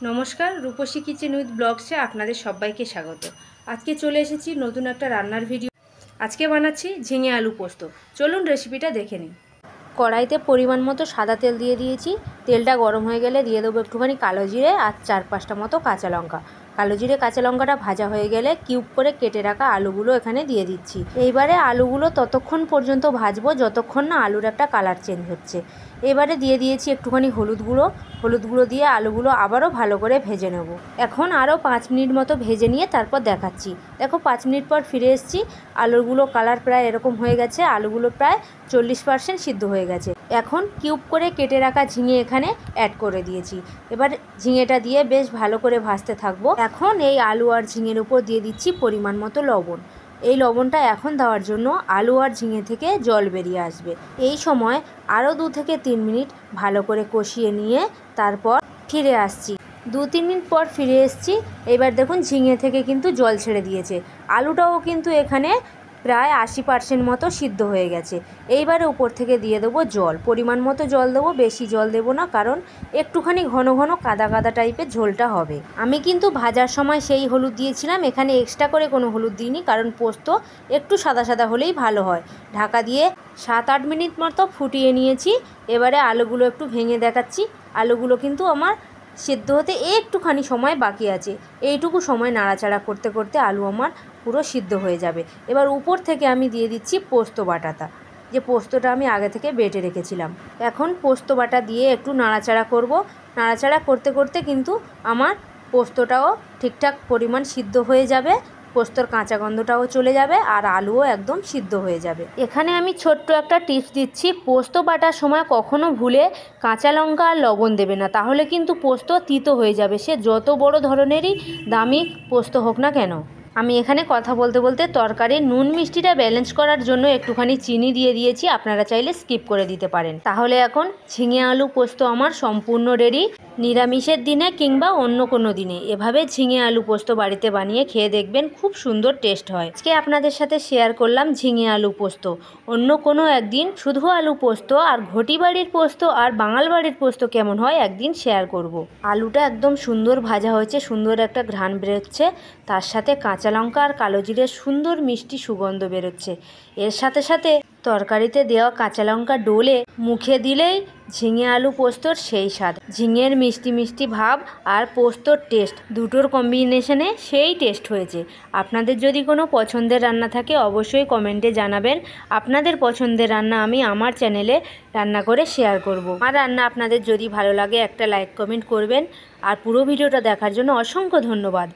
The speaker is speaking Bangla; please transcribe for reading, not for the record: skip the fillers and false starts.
নমস্কার, রূপসী কিচেন উইথ ব্লগসে আপনাদের সবাইকে স্বাগত। আজকে চলে এসেছি নতুন একটা রান্নার ভিডিও। আজকে বানাচ্ছি ঝিঙে আলু পোস্ত। চলুন রেসিপিটা দেখে নিই। কড়াইতে পরিমাণ মতো সাদা তেল দিয়ে দিয়েছি। তেলটা গরম হয়ে গেলে দিয়ে দেবো একটুখানি কালো জিরে আর 4-5টা মতো কাঁচা লঙ্কা। কালো জিরে কাঁচা লঙ্কাটা ভাজা হয়ে গেলে কিউব করে কেটে রাখা আলুগুলো এখানে দিয়ে দিচ্ছি। এইবারে আলুগুলো ততক্ষণ পর্যন্ত ভাজবো যতক্ষণ না আলুর একটা কালার চেঞ্জ হচ্ছে। এবারে দিয়ে দিয়েছি একটুখানি হলুদ গুঁড়ো দিয়ে আলুগুলো আবারও ভালো করে ভেজে নেব। এখন আরও 5 মিনিট মতো ভেজে নিয়ে তারপর দেখাচ্ছি। দেখো 5 মিনিট পর ফিরে এসেছি। আলুগুলো কালার প্রায় এরকম হয়ে গেছে। আলুগুলো প্রায় 40% সিদ্ধ হয়ে গেছে। এখন কিউব করে কেটে রাখা ঝিঙে এখানে অ্যাড করে দিয়েছি। এবার ঝিঙেটা দিয়ে বেশ ভালো করে ভাজতে থাকবো। এখন এই আলু আর ঝিঙের উপর দিয়ে দিচ্ছি পরিমাণ মতো লবণ। এই লবণটা এখন দেওয়ার জন্য আলু আর ঝিঙে থেকে জল বেরিয়ে আসবে। এই সময় আরও 2 থেকে 3 মিনিট ভালো করে কষিয়ে নিয়ে তারপর ফিরে আসছি। 2-3 মিনিট পর ফিরে এসেছি। এবার দেখুন ঝিঙে থেকে কিন্তু জল ছেড়ে দিয়েছে। আলুটাও কিন্তু এখানে প্রায় 80% মতো সিদ্ধ হয়ে গেছে। এইবারে উপর থেকে দিয়ে দেবো জল, পরিমাণ মতো জল দেবো, বেশি জল দেবো না, কারণ একটুখানি ঘন ঘন কাদা কাদা টাইপের ঝোলটা হবে। আমি কিন্তু ভাজার সময় সেই হলুদ দিয়েছিলাম, এখানে এক্সট্রা করে কোনো হলুদ দিইনি, কারণ পোস্ত একটু সাদা সাদা হলেই ভালো হয়। ঢাকা দিয়ে 7-8 মিনিট মতো ফুটিয়ে নিয়েছি। এবারে আলুগুলো একটু ভেঙে দেখাচ্ছি। আলুগুলো কিন্তু আমার সেদ্ধ হতে একটুখানি সময় বাকি আছে। এইটুকু সময় নাড়াচাড়া করতে করতে আলু আমার পুরো সিদ্ধ হয়ে যাবে। এবার উপর থেকে আমি দিয়ে দিচ্ছি পোস্ত বাটাটা, যে পোস্তটা আমি আগে থেকে বেটে রেখেছিলাম। এখন পোস্ত বাটা দিয়ে একটু নাড়াচাড়া করব। নাড়াচাড়া করতে করতে কিন্তু আমার পোস্তটাও ঠিকঠাক পরিমাণ সিদ্ধ হয়ে যাবে, পোস্তর কাঁচা গন্ধটাও চলে যাবে আর আলুও একদম সিদ্ধ হয়ে যাবে। এখানে আমি ছোট্ট একটা টিপস দিচ্ছি, পোস্ত বাটার সময় কখনো ভুলে কাঁচা লঙ্কা আর লবণ দেবে না, তাহলে কিন্তু পোস্ত তিতো হয়ে যাবে, সে যত বড় ধরনেরই দামি পোস্ত হোক না কেন। আমি এখানে কথা বলতে বলতে তরকারির নুন মিষ্টিটা ব্যালেন্স করার জন্য একটুখানি চিনি দিয়ে দিয়েছি, আপনারা চাইলে স্কিপ করে দিতে পারেন। তাহলে এখন ঝিঙে আলু পোস্ত আমার সম্পূর্ণ রেডি। নিরামিষের দিনে কিংবা অন্য কোনো দিনে এভাবে ঝিঙে আলু পোস্ত বাড়িতে বানিয়ে খেয়ে দেখবেন, খুব সুন্দর টেস্ট হয়। আজকে আপনাদের সাথে শেয়ার করলাম ঝিঙে আলু পোস্ত। অন্য কোনো একদিন শুধু আলু পোস্ত আর ঘটি বাড়ির পোস্ত আর বাঙাল বাড়ির পোস্ত কেমন হয় একদিন শেয়ার করব। আলুটা একদম সুন্দর ভাজা হয়েছে, সুন্দর একটা ঘ্রাণ বেরোচ্ছে, তার সাথে কাঁচা লঙ্কা আর কালো জিরের সুন্দর মিষ্টি সুগন্ধ বেরোচ্ছে। এর সাথে সাথে তরকারিতে দেওয়া কাঁচা লঙ্কা ডলে মুখে দিলেই ঝিঙে আলু পোস্তর সেই স্বাদ। ঝিঙের মিষ্টি মিষ্টি ভাব আর পোস্তর টেস্ট দুটোর কম্বিনেশনে সেই টেস্ট হয়েছে। আপনাদের যদি কোনো পছন্দের রান্না থাকে অবশ্যই কমেন্টে জানাবেন। আপনাদের পছন্দের রান্না আমি আমার চ্যানেলে রান্না করে শেয়ার করব। আমার রান্না আপনাদের যদি ভালো লাগে একটা লাইক কমেন্ট করবেন। আর পুরো ভিডিওটা দেখার জন্য অসংখ্য ধন্যবাদ।